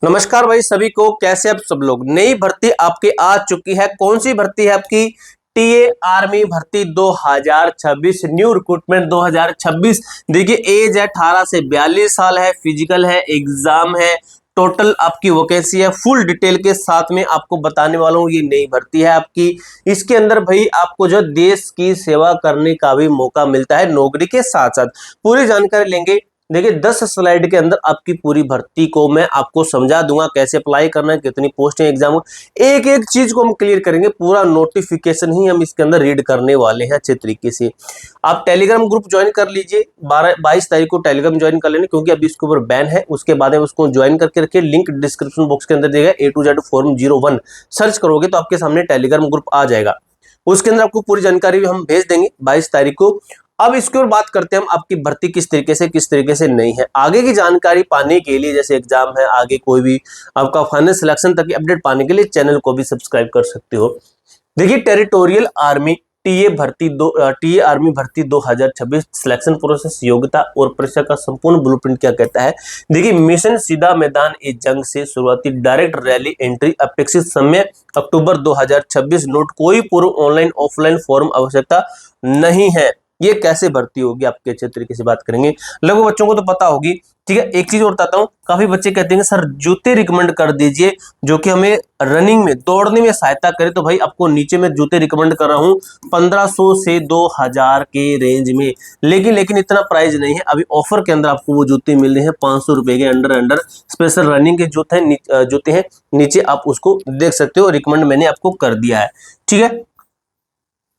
नमस्कार भाई सभी को, कैसे आप सब लोग। नई भर्ती आपकी आ चुकी है। कौन सी भर्ती है आपकी? टीए आर्मी भर्ती 2026, न्यू रिक्रूटमेंट 2026। देखिए एज है 18 से 42 साल है, फिजिकल है, एग्जाम है, टोटल आपकी वैकेंसी है। फुल डिटेल के साथ में आपको बताने वाला हूँ। ये नई भर्ती है आपकी। इसके अंदर भाई आपको जो देश की सेवा करने का भी मौका मिलता है नौकरी के साथ साथ। पूरी जानकारी लेंगे। देखिए 10 स्लाइड के अंदर आपकी पूरी भर्ती को मैं आपको समझा दूंगा, कैसे अप्लाई करना है, कितनी पोस्टें एग्जाम हो, एक एक चीज को हम क्लियर करेंगे। पूरा नोटिफिकेशन ही हम इसके अंदर रीड करने वाले हैं अच्छे तरीके से। आप टेलीग्राम ग्रुप ज्वाइन कर लीजिए। 22 तारीख को टेलीग्राम ज्वाइन कर लेना, क्योंकि अभी इसके ऊपर बैन है। उसके बाद में उसको ज्वाइन करके रखिए। लिंक डिस्क्रिप्शन बॉक्स के अंदर देगा। A to Z form 01 search करोगे तो आपके सामने टेलीग्राम ग्रुप आ जाएगा। उसके अंदर आपको पूरी जानकारी हम भेज देंगे 22 तारीख को। अब इसके ऊपर बात करते हैं हम, आपकी भर्ती किस तरीके से नहीं है। आगे की जानकारी पाने के लिए, जैसे एग्जाम है, आगे कोई भी आपका फाइनल सिलेक्शन तक की अपडेट पाने के लिए चैनल को भी सब्सक्राइब कर सकते हो। देखिए टेरिटोरियल आर्मी टीए आर्मी भर्ती 2026 सिलेक्शन प्रोसेस, योग्यता और परीक्षा का संपूर्ण ब्लूप्रिंट क्या कहता है। देखिए मिशन सीधा मैदान ए जंग से शुरुआती डायरेक्ट रैली एंट्री, अपेक्षित समय अक्टूबर 2026। नोट, कोई पूर्व ऑनलाइन ऑफलाइन फॉर्म आवश्यकता नहीं है। ये कैसे भर्ती होगी आपके अच्छे तरीके से बात करेंगे। लगभग बच्चों को तो पता होगी। ठीक है, एक चीज और बताता हूँ। काफी बच्चे कहते हैं सर जूते रिकमेंड कर दीजिए जो कि हमें रनिंग में, दौड़ने में सहायता करे। तो भाई आपको नीचे में जूते रिकमेंड कर रहा हूँ 1500 से 2000 के रेंज में। लेकिन इतना प्राइस नहीं है। अभी ऑफर के अंदर आपको वो जूते मिल रहे हैं 500 रुपए के अंडर स्पेशल रनिंग के जूते हैं नीचे, आप उसको देख सकते हो। रिकमेंड मैंने आपको कर दिया है। ठीक है,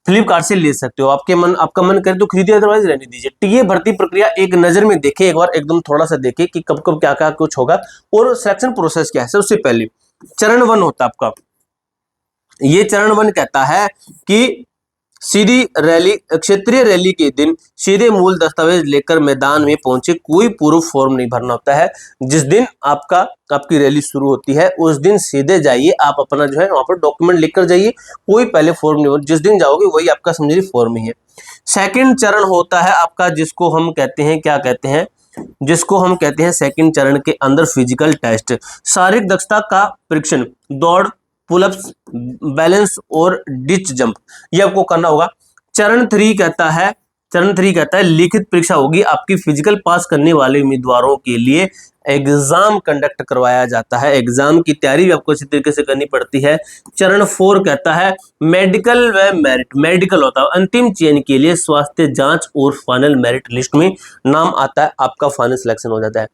फ्लिपकार्ट से ले सकते हो। आपका मन करे तो खरीदिए, अदरवाइज रहने दीजिए। टीए भर्ती प्रक्रिया एक नजर में देखे, एक बार एकदम थोड़ा सा देखे कि कब कब क्या क्या कुछ होगा और सिलेक्शन प्रोसेस क्या है। सबसे पहले चरण 1 होता है आपका। ये चरण 1 कहता है कि सीधी रैली, क्षेत्रीय रैली के दिन सीधे मूल दस्तावेज लेकर मैदान में पहुंचे। कोई पूर्व फॉर्म नहीं भरना होता है। जिस दिन आपकी रैली शुरू होती है उस दिन सीधे जाइए, आप अपना जो है वहां पर डॉक्यूमेंट लेकर जाइए। कोई पहले फॉर्म नहीं, जिस दिन जाओगे वही आपका समझिए फॉर्म ही है। सेकंड चरण होता है आपका, जिसको हम कहते हैं, क्या कहते हैं, जिसको हम कहते हैं सेकंड चरण के अंदर फिजिकल टेस्ट, शारीरिक दक्षता का परीक्षण, दौड़, पुलअप्स, बैलेंस और डिच जंप, ये आपको करना होगा। चरण थ्री कहता है लिखित परीक्षा होगी। आपकी फिजिकल पास करने वाले उम्मीदवारों के लिए एग्जाम कंडक्ट करवाया जाता है। एग्जाम की तैयारी भी आपको इसी तरीके से करनी पड़ती है। चरण 4 कहता है मेडिकल व मेरिट। मेडिकल होता है अंतिम चयन के लिए स्वास्थ्य जांच और फाइनल मेरिट लिस्ट में नाम आता है, आपका फाइनल सिलेक्शन हो जाता है।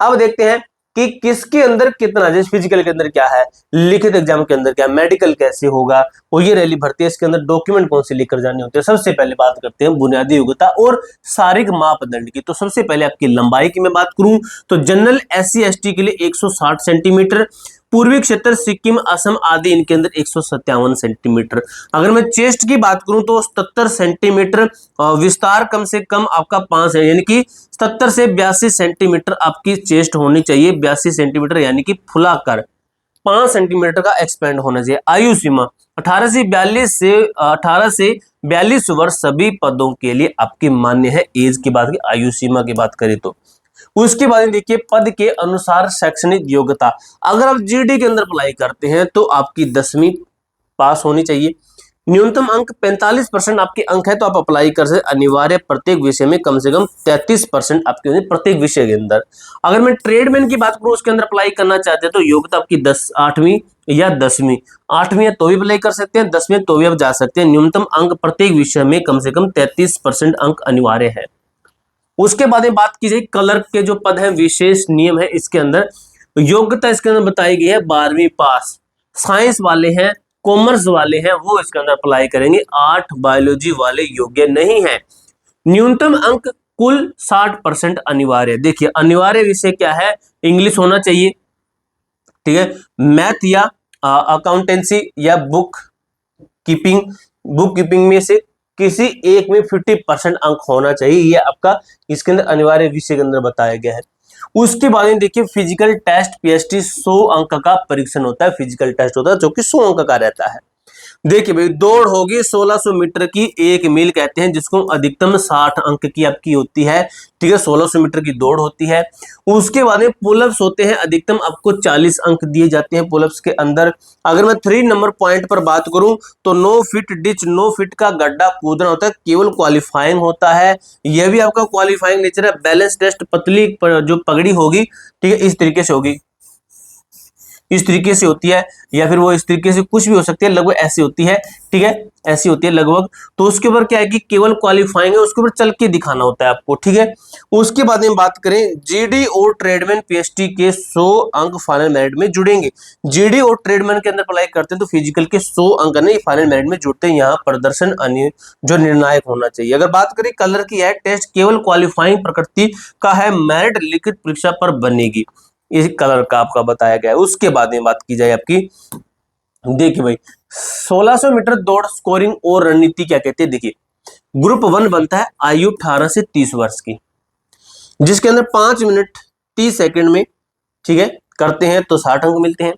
अब देखते हैं कि किसके अंदर कितना, जैसे फिजिकल के अंदर क्या है, लिखित एग्जाम के अंदर क्या, मेडिकल कैसे होगा, और ये रैली भर्ती है, इसके अंदर डॉक्यूमेंट कौन से लेकर जाने होते हैं। सबसे पहले बात करते हैं बुनियादी योग्यता और शारीरिक मापदंड की। तो सबसे पहले आपकी लंबाई की मैं बात करूं तो जनरल SC ST के लिए 160 सेंटीमीटर, पूर्वी क्षेत्र सिक्किम असम आदि इनके अंदर 157 सेंटीमीटर। अगर मैं चेस्ट की बात करूं तो 77 सेंटीमीटर, विस्तार कम से कम आपका 5 है, यानी कि 77 से 82 सेंटीमीटर आपकी चेस्ट होनी चाहिए। 82 सेंटीमीटर यानी कि फुलाकर 5 सेंटीमीटर का एक्सपेंड होना चाहिए। आयु सीमा 18 से 42 वर्ष सभी पदों के लिए आपकी मान्य है। एज की बात की, आयु सीमा की बात करें तो उसके बाद देखिए पद के अनुसार शैक्षणिक योग्यता। अगर आप GD के अंदर अप्लाई करते हैं तो आपकी 10वीं पास होनी चाहिए। न्यूनतम अंक 45% आपके अंक है तो आप अप्लाई कर सकते। अनिवार्य प्रत्येक विषय में कम से कम 33% आपके होने प्रत्येक विषय के अंदर। अगर मैं ट्रेडमैन की बात करूं उसके अंदर अप्लाई करना चाहते हैं तो योग्यता आपकी 8वीं या 10वीं, 8वीं है तो भी अप्लाई कर सकते हैं, 10वीं तो भी आप जा सकते हैं। न्यूनतम अंक प्रत्येक विषय में कम से कम 33% अंक अनिवार्य है। उसके बाद में बात की जाए क्लर्क के जो पद है, विशेष नियम है इसके अंदर। योग्यता इसके अंदर बताई गई है 12वीं पास। साइंस वाले हैं, कॉमर्स वाले हैं, वो इसके अंदर अप्लाई करेंगे। 8 बायोलॉजी वाले योग्य नहीं है। न्यूनतम अंक कुल 60% अनिवार्य। देखिए अनिवार्य विषय क्या है, इंग्लिश होना चाहिए, ठीक है, मैथ या अकाउंटेंसी या बुक कीपिंग में से किसी एक में 50% अंक होना चाहिए। ये आपका इसके अंदर अनिवार्य विषय के अंदर बताया गया है। उसके बाद में देखिए फिजिकल टेस्ट PST 100 अंक का परीक्षण होता है। फिजिकल टेस्ट होता है जो कि 100 अंक का रहता है। देखिए भाई, दौड़ होगी 1600 मीटर की, 1 मील कहते हैं जिसको अधिकतम 60 अंक की आपकी होती है, ठीक है। 1600 मीटर की दौड़ होती है। उसके बाद में पुलअप्स होते हैं, अधिकतम आपको 40 अंक दिए जाते हैं पुलअप्स के अंदर। अगर मैं 3 नंबर पॉइंट पर बात करूं तो 9 फीट डिच, 9 फीट का गड्ढा कूदना होता है, केवल क्वालिफाइंग होता है। यह भी आपका क्वालिफाइंग नेचर है। बैलेंस टेस्ट, पतली जो पगड़ी होगी, ठीक है, इस तरीके से होगी, इस तरीके से होती है, या फिर वो इस तरीके से कुछ भी हो सकती है, लगभग ऐसी होती है, ठीक है, ऐसी होती है लगभग। तो उसके ऊपर क्या है कि केवल क्वालिफाइंग है, उसके ऊपर चल के दिखाना होता है आपको, ठीक है। उसके बाद में बात करें, जीडी और ट्रेडमैन पीएचडी के 100 अंक फाइनल मेरिट में जुड़ेंगे। जीडी और ट्रेडमैन के अंदर अप्लाई करते हैं तो फिजिकल के 100 अंक नहीं फाइनल मेरिट में जुड़ते हैं। यहाँ प्रदर्शन जो निर्णायक होना चाहिए। अगर बात करें कलर की है, टेस्ट केवल क्वालिफाइंग प्रकृति का है, मेरिट लिखित परीक्षा पर बनेगी, इस कलर का आपका बताया गया है। उसके बाद में बात की जाए आपकी, देखिए भाई 1600 मीटर दौड़ स्कोरिंग और रणनीति क्या कहते हैं। देखिए, ग्रुप 1 बनता है आयु 18 से 30 वर्ष की, जिसके अंदर 5 मिनट 30 सेकंड में, ठीक है, करते हैं तो 60 अंक मिलते हैं।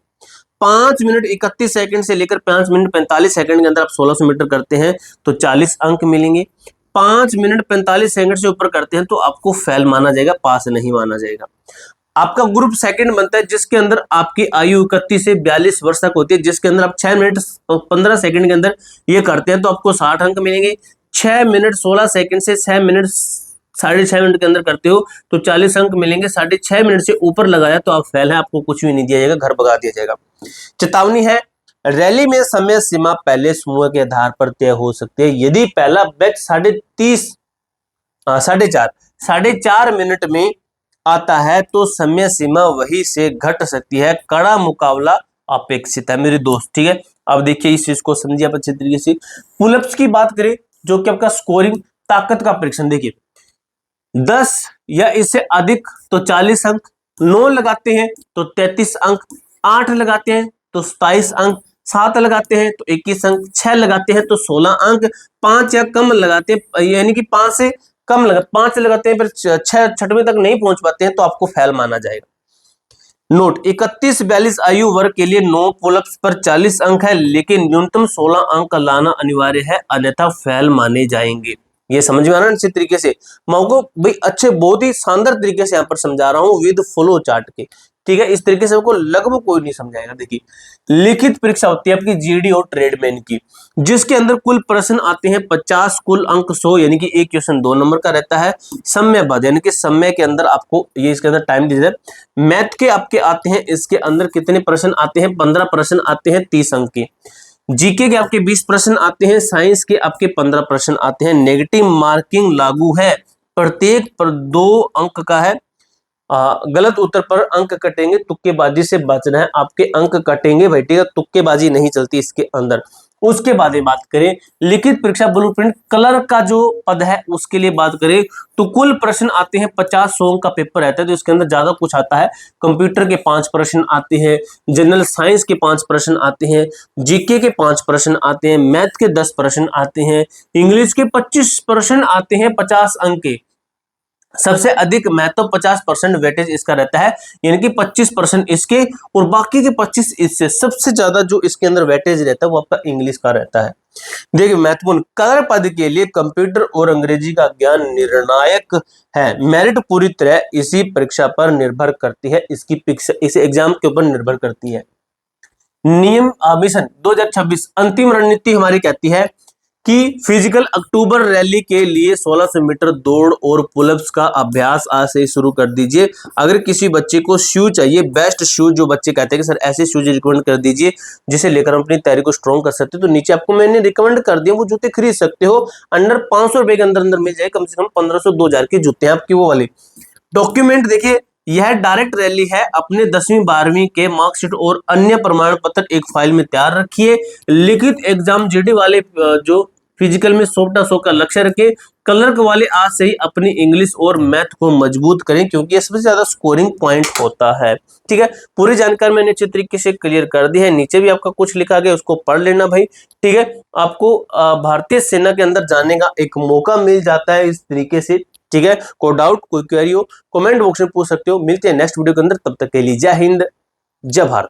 5 मिनट 31 सेकंड से लेकर 5 मिनट 45 सेकंड के अंदर आप 1600 मीटर करते हैं तो 40 अंक मिलेंगे। 5 मिनट 45 सेकंड से ऊपर करते हैं तो आपको फेल माना जाएगा, पास नहीं माना जाएगा। आपका ग्रुप सेकंड बनता है जिसके अंदर आपकी आयु 31 से 42 वर्ष तक होती है, जिसके अंदर आप 6 मिनट 15 सेकंड के अंदर ये करते हैं तो आपको 60 अंक मिलेंगे। 6 मिनट 16 सेकंड से 6 मिनट 6.5 मिनट के अंदर करते हो तो 40 अंक मिलेंगे। 6.5 मिनट से ऊपर लगाया तो आप फेल है, आपको कुछ भी नहीं दिया जाएगा, घर भगा दिया जाएगा। चेतावनी है, रैली में समय सीमा पहले समूह के आधार पर तय हो सकती है। यदि पहला बैच 4.5 मिनट में आता है तो समय सीमा वही से घट सकती है। कड़ा मुकाबला अपेक्षित है मेरे दोस्त, ठीक है। अब देखिए इस चीज को समझिए आप अच्छे तरीके से। पुलअप्स की बात करें जो कि आपका स्कोरिंग ताकत का परीक्षण, देखिए 10 या इससे अधिक तो 40 अंक, 9 लगाते हैं तो 33 अंक, 8 लगाते हैं तो 27 अंक, 7 लगाते हैं तो 21 अंक, 6 लगाते हैं तो 16 अंक, 5 या कम लगाते हैं, यानी कि 5 से कम 5 लगाते हैं फिर 6वें तक नहीं पहुंच पाते हैं तो आपको फेल माना जाएगा। नोट, 31-42 आयु वर्ग के लिए 9 पुलअप्स पर 40 अंक है, लेकिन न्यूनतम 16 अंक लाना अनिवार्य है, अन्यथा फेल माने जाएंगे। ये समझ में आ रहा है अच्छे तरीके से। मैं आपको भाई अच्छे बहुत ही शानदार तरीके से यहाँ पर समझा रहा हूँ विद फ्लो चार्ट के, ठीक है। इस तरीके से आपको लगभग कोई नहीं समझाएगा। देखिए, लिखित परीक्षा होती है आपकी जीडी और ट्रेडमैन की, जिसके अंदर कुल प्रश्न आते हैं 50, कुल अंक 100, यानी कि एक क्वेश्चन 2 नंबर का रहता है। समयबद्ध, यानी कि समय के अंदर आपको ये इसके अंदर टाइम दीजिए। मैथ के आपके आते हैं, इसके अंदर कितने प्रश्न आते हैं, 15 प्रश्न आते हैं 30 अंक के। जीके के आपके 20 प्रश्न आते हैं, साइंस के आपके 15 प्रश्न आते हैं। नेगेटिव मार्किंग लागू है, प्रत्येक पर 2 अंक का है। गलत उत्तर पर अंक कटेंगे, तुक्केबाजी से बचना है, आपके अंक कटेंगे भाई, ठीक है, तुक्केबाजी नहीं चलती इसके अंदर। उसके बाद बात करें लिखित परीक्षा ब्लूप्रिंट कलर का जो पद है उसके लिए बात करें तो कुल प्रश्न आते हैं 50-100 का पेपर रहता है, तो इसके अंदर ज्यादा कुछ आता है। कंप्यूटर के 5 प्रश्न आते हैं, जनरल साइंस के 5 प्रश्न आते हैं, जीके के 5 प्रश्न आते हैं, मैथ के 10 प्रश्न आते हैं, इंग्लिश के 25 प्रश्न आते हैं 50 अंक के। सबसे अधिक महत्व 50% वेटेज इसका रहता है, यानी कि 25% इसके और बाकी के 25 इससे। सबसे ज्यादा जो इसके अंदर वेटेज रहता है वो आपका इंग्लिश का रहता है। देखिए महत्वपूर्ण, कलर पद के लिए कंप्यूटर और अंग्रेजी का ज्ञान निर्णायक है। मेरिट पूरी तरह इसी परीक्षा पर निर्भर करती है, इस एग्जाम के ऊपर निर्भर करती है। नियम मिशन 2026 अंतिम रणनीति हमारी कहती है कि फिजिकल अक्टूबर रैली के लिए 1600 मीटर दौड़ और पुलअप्स का अभ्यास आज से शुरू कर दीजिए। अगर किसी बच्चे को शूज चाहिए, बेस्ट शूज, जो बच्चे कहते हैं कि सर ऐसे शूज रिकमेंड कर दीजिए जिसे लेकर हम अपनी तैयारी को स्ट्रॉन्ग कर सकते हैं, तो नीचे आपको मैंने रिकमेंड कर दिया, वो जूते खरीद सकते हो। अंडर 500 रुपए के अंदर मिल जाए, कम से कम 1500-2000 के जूते हैं आपकी वो वाले। डॉक्यूमेंट देखिए, यह डायरेक्ट रैली है, अपने 10वीं 12वीं के मार्कशीट और अन्य प्रमाण पत्र एक फाइल में तैयार रखिए। लिखित एग्जाम जीडी वाले जो फिजिकल में 100 का लक्ष्य रखें। क्लर्क वाले आज से ही अपनी इंग्लिश और मैथ को मजबूत करें, क्योंकि ये सबसे ज्यादा स्कोरिंग पॉइंट होता है, ठीक है। पूरी जानकारी मैंने अच्छे तरीके से क्लियर कर दी है, नीचे भी आपका कुछ लिखा गया उसको पढ़ लेना भाई, ठीक है। आपको भारतीय सेना के अंदर जाने का एक मौका मिल जाता है इस तरीके से, ठीक है। कोई डाउट कोई क्वेरी हो कमेंट बॉक्स में पूछ सकते हो। मिलते हैं नेक्स्ट वीडियो के अंदर, तब तक के लिए जय हिंद जय भारत।